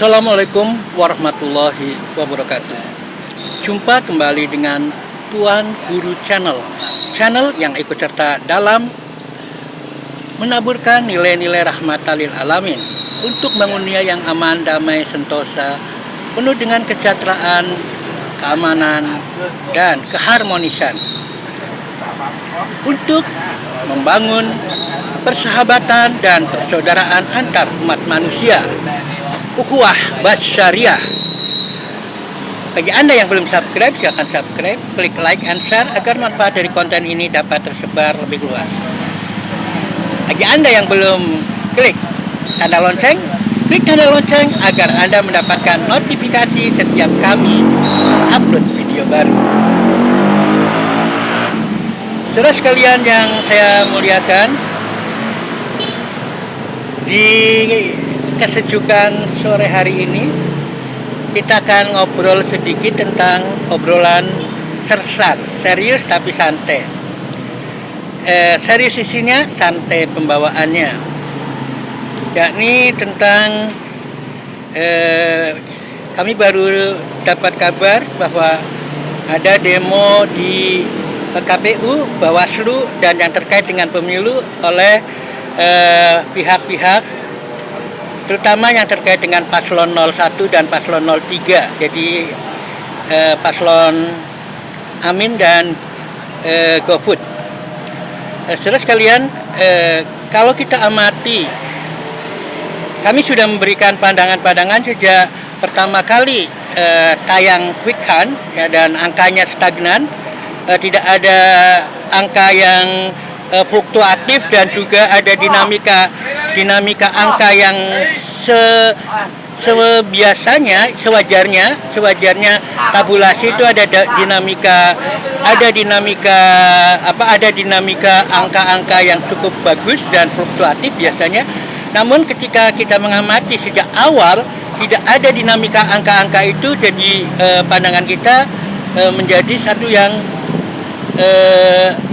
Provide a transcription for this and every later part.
Assalamualaikum warahmatullahi wabarakatuh. Jumpa kembali dengan Tuan Guru Channel yang ikut serta dalam menaburkan nilai-nilai rahmatan lil alamin untuk bangun dunia yang aman, damai, sentosa, penuh dengan kesejahteraan, keamanan, dan keharmonisan, untuk membangun persahabatan dan persaudaraan antar umat manusia, ukhuwah basyariah. Bagi Anda yang belum subscribe, silakan subscribe, klik like and share agar manfaat dari konten ini dapat tersebar lebih luas. Bagi Anda yang belum klik tanda lonceng, klik tanda lonceng agar Anda mendapatkan notifikasi setiap kami upload video baru. Saudara sekalian yang saya muliakan, di kesejukan sore hari ini kita akan ngobrol sedikit tentang obrolan sersan, serius tapi santai. Serius isinya, santai pembawaannya, yakni tentang kami baru dapat kabar bahwa ada demo di KPU, Bawaslu, dan yang terkait dengan pemilu oleh pihak-pihak, terutama yang terkait dengan paslon 01 dan paslon 03. Jadi paslon Amin dan GoFood. Saudara sekalian, kalau kita amati, kami sudah memberikan pandangan-pandangan sejak pertama kali tayang Quick Count, ya, dan angkanya stagnan, tidak ada angka yang fluktuatif, dan juga ada dinamika angka yang sewajarnya tabulasi itu ada dinamika angka-angka yang cukup bagus dan fluktuatif biasanya. Namun ketika kita mengamati sejak awal tidak ada dinamika angka-angka itu, jadi pandangan kita menjadi satu yang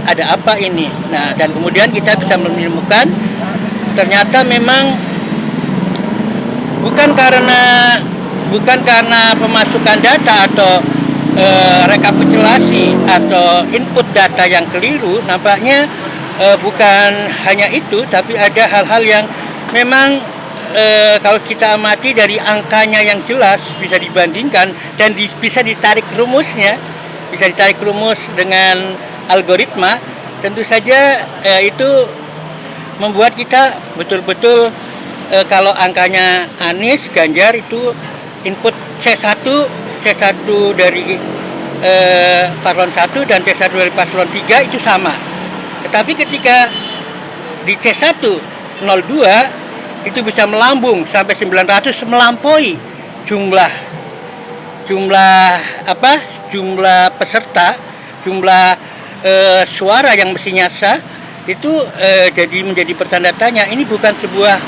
ada apa ini. Nah, dan kemudian kita bisa menemukan ternyata memang bukan karena pemasukan data atau rekapitulasi atau input data yang keliru. Nampaknya bukan hanya itu, tapi ada hal-hal yang memang kalau kita amati dari angkanya yang jelas bisa dibandingkan dan bisa ditarik rumus dengan algoritma. Tentu saja itu membuat kita betul-betul kalau angkanya Anies, Ganjar itu input C1 dari paslon 1 dan C1 dari paslon 3 itu sama. Tetapi ketika di C1 02 itu bisa melambung sampai 900, melampaui jumlah peserta, jumlah suara yang mestinya sah. Itu jadi menjadi pertanda tanya. Ini bukan sebuah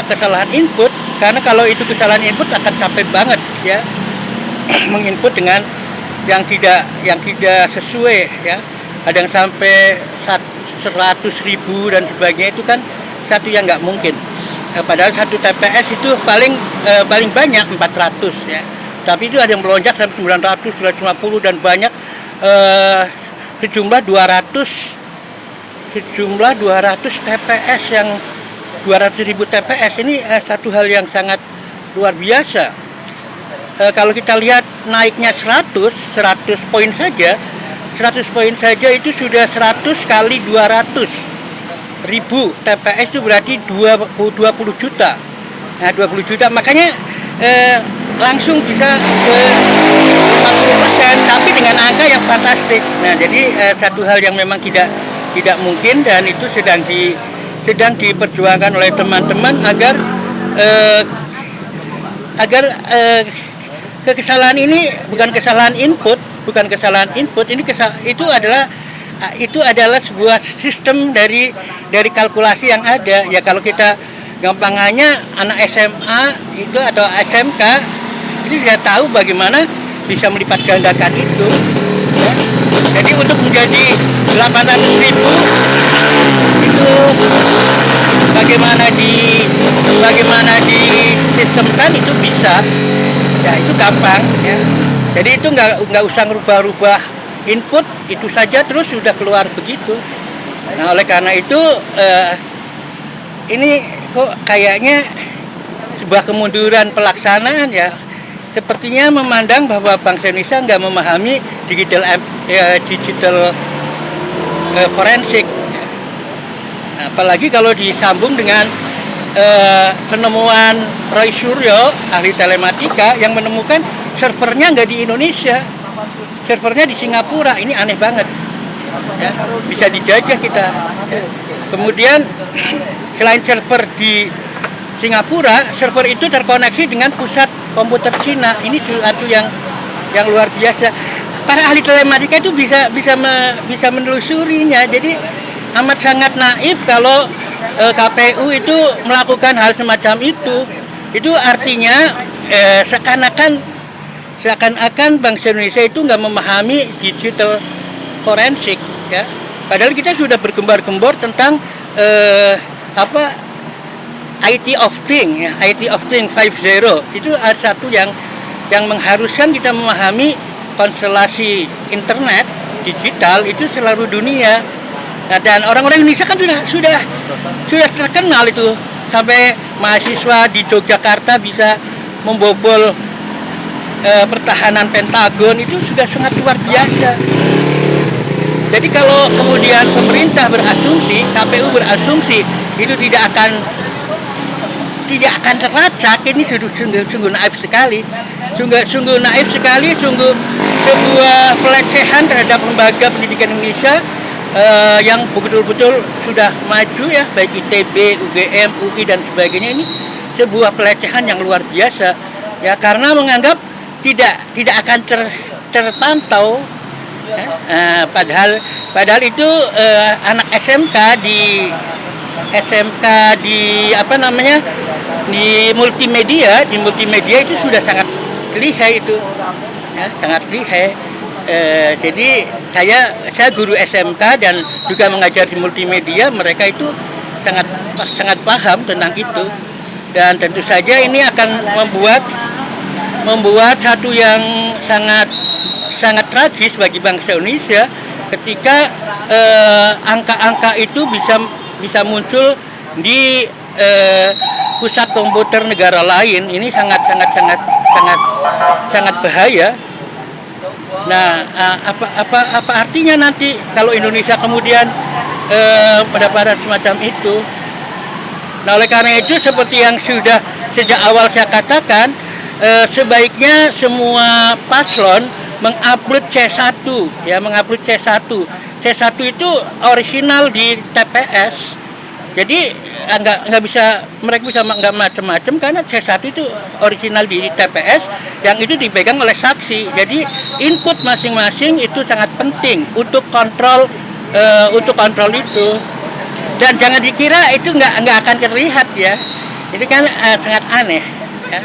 kesalahan input, karena kalau itu kesalahan input akan capek banget, ya, menginput dengan yang tidak sesuai, ya. Ada yang sampai 100.000 dan sebagainya, itu kan satu yang nggak mungkin. Padahal satu TPS itu paling banyak 400, ya. Tapi itu ada yang melonjak sampai 900, 950, dan banyak sejumlah 200 TPS, yang 200.000 TPS ini satu hal yang sangat luar biasa. Kalau kita lihat naiknya 100 poin saja, 100 poin saja itu sudah 100 kali 200.000 TPS, itu berarti 20 juta. Nah, 20 juta, makanya langsung bisa ke 40%, tapi dengan angka yang fantastis. Nah, jadi satu hal yang memang tidak mungkin, dan itu sedang diperjuangkan oleh teman-teman agar kesalahan ini bukan kesalahan input, ini itu adalah sebuah sistem dari kalkulasi yang ada. Ya, kalau kita gampangannya anak SMA itu atau SMK itu sudah tahu bagaimana bisa melipat gandakan itu, ya. Jadi untuk menjadi 800.000 itu bagaimana di sistemkan itu bisa, ya itu gampang ya. Jadi itu nggak usah ngerubah-rubah input, itu saja terus sudah keluar begitu. Nah oleh karena itu ini kok kayaknya sebuah kemunduran pelaksanaan ya. Sepertinya memandang bahwa bangsa Indonesia nggak memahami digital forensik. Apalagi kalau disambung dengan penemuan Roy Suryo, ahli telematika, yang menemukan servernya nggak di Indonesia, servernya di Singapura. Ini aneh banget. Ya, bisa dijajah kita. Ya. Kemudian selain server di Singapura, server itu terkoneksi dengan pusat komputer Cina. Ini sesuatu yang luar biasa. Para ahli telematika itu bisa menelusurinya. Jadi amat sangat naif kalau KPU itu melakukan hal semacam itu. Itu artinya seakan-akan bangsa Indonesia itu nggak memahami digital forensik, ya. Padahal kita sudah bergembar-gembor tentang IT of Things, ya, IT of Things 5.0. Itu satu yang mengharuskan kita memahami konstelasi internet digital itu seluruh dunia. Nah, dan orang-orang Indonesia kan sudah terkenal itu, sampai mahasiswa di Yogyakarta bisa membobol pertahanan Pentagon, itu sudah sangat luar biasa. Jadi kalau kemudian pemerintah berasumsi, KPU berasumsi itu tidak akan terlacak, ini sungguh naif sekali. Sungguh naif sekali, sungguh sebuah pelecehan terhadap lembaga pendidikan Indonesia yang betul-betul sudah maju ya, baik ITB, UGM, UI dan sebagainya. Ini sebuah pelecehan yang luar biasa ya, karena menganggap tidak akan terpantau ya. Padahal itu anak SMK di multimedia itu sudah sangat lihai itu ya, sangat lihai. Jadi saya guru SMK dan juga mengajar di multimedia, mereka itu sangat paham tentang itu. Dan tentu saja ini akan membuat satu yang sangat tragis bagi bangsa Indonesia ketika angka-angka itu bisa muncul di pusat komputer negara lain. Ini sangat bahaya. Nah, apa artinya nanti kalau Indonesia kemudian mendapatkan semacam itu? Nah, oleh karena itu seperti yang sudah sejak awal saya katakan, sebaiknya semua paslon mengupload C1 ya, mengupload C1. C1 itu original di TPS. Jadi nggak bisa, mereka bisa nggak macam-macam karena C1 itu original di TPS yang itu dipegang oleh saksi. Jadi input masing-masing itu sangat penting untuk kontrol itu. Dan jangan dikira itu nggak akan terlihat ya. Itu kan sangat aneh ya.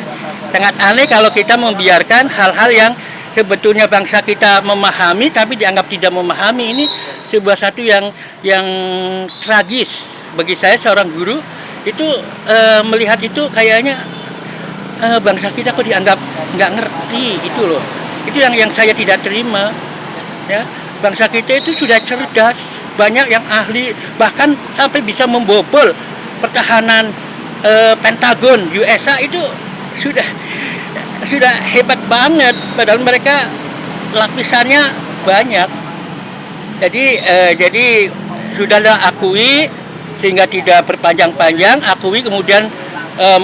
Sangat aneh kalau kita membiarkan hal-hal yang sebetulnya bangsa kita memahami tapi dianggap tidak memahami. Ini sebuah satu yang tragis. Bagi saya seorang guru itu melihat itu kayaknya bangsa kita kok dianggap nggak ngerti itu loh. Itu yang saya tidak terima ya. Bangsa kita itu sudah cerdas, banyak yang ahli, bahkan sampai bisa membobol pertahanan Pentagon USA. Itu sudah hebat banget, padahal mereka lapisannya banyak. Jadi sudahlah akui, sehingga tidak berpanjang-panjang, akui kemudian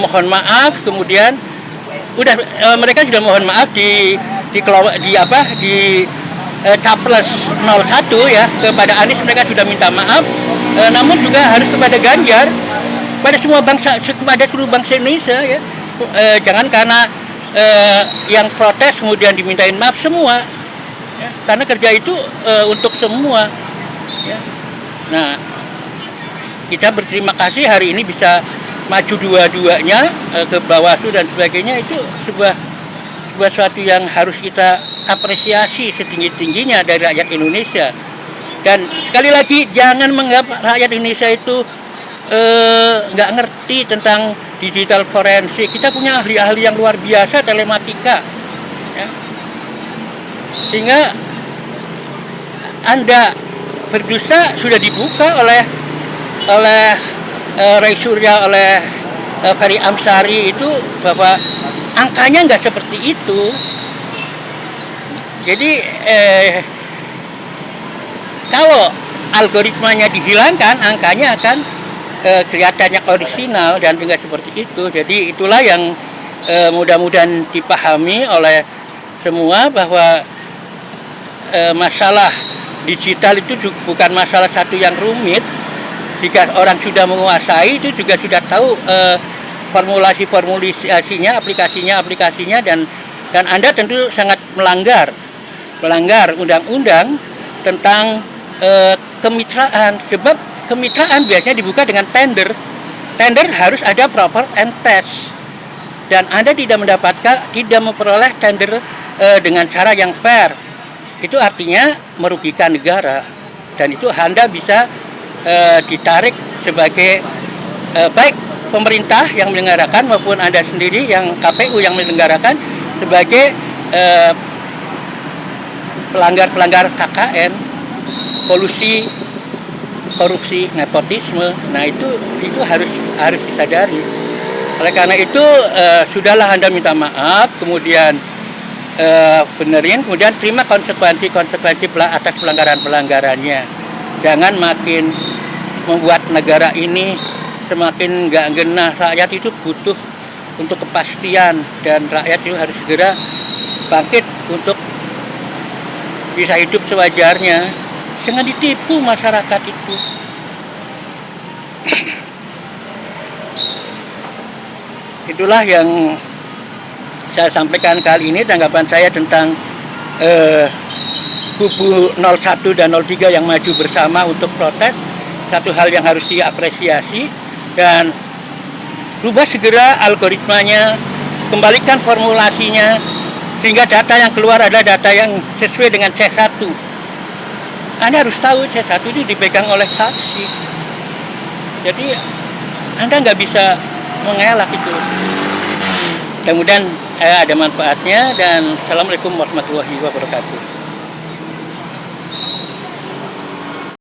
mohon maaf, kemudian mereka sudah mohon maaf di Capres 01 ya, kepada Anies mereka sudah minta maaf, namun juga harus kepada Ganjar, pada semua bangsa, kepada seluruh bangsa Indonesia ya. Jangan karena yang protes kemudian dimintain maaf semua ya, karena kerja itu untuk semua ya. Nah, kita berterima kasih hari ini bisa maju dua-duanya ke Bawaslu dan sebagainya. Itu sebuah suatu yang harus kita apresiasi setinggi-tingginya dari rakyat Indonesia. Dan sekali lagi, jangan menganggap rakyat Indonesia itu nggak ngerti tentang digital forensik. Kita punya ahli-ahli yang luar biasa telematika, ya. Sehingga Anda berdosa sudah dibuka oleh Ray Surya, oleh Ferry Amsari itu bahwa angkanya nggak seperti itu. Jadi kalau algoritmanya dihilangkan, angkanya akan kelihatannya orisinal dan tidak seperti itu. Jadi itulah yang mudah-mudahan dipahami oleh semua bahwa masalah digital itu bukan masalah satu yang rumit. Jika orang sudah menguasai, itu juga sudah tahu formulasinya, aplikasinya, dan Anda tentu sangat melanggar undang-undang tentang kemitraan. Sebab kemitraan biasanya dibuka dengan tender harus ada proper and test, dan Anda tidak memperoleh tender dengan cara yang fair. Itu artinya merugikan negara, dan itu Anda bisa ditarik sebagai baik pemerintah yang menyelenggarakan maupun Anda sendiri yang KPU yang menyelenggarakan sebagai pelanggar KKN, kolusi, korupsi, nepotisme. Nah itu harus disadari. Oleh karena itu sudahlah Anda minta maaf, kemudian benerin, kemudian terima konsekuensi atas pelanggarannya. Jangan makin membuat negara ini semakin nggak genah. Rakyat itu butuh untuk kepastian, dan rakyat itu harus segera bangkit untuk bisa hidup sewajarnya. Jangan ditipu masyarakat itu. Itulah yang saya sampaikan kali ini, tanggapan saya tentang kubu 01 dan 03 yang maju bersama untuk protes. Satu hal yang harus diapresiasi, dan rubah segera algoritmanya, kembalikan formulasinya, sehingga data yang keluar adalah data yang sesuai dengan C1. Anda harus tahu C1 itu dipegang oleh saksi. Jadi Anda nggak bisa mengelak itu. Mudah-mudahan ada manfaatnya, dan Assalamualaikum warahmatullahi wabarakatuh.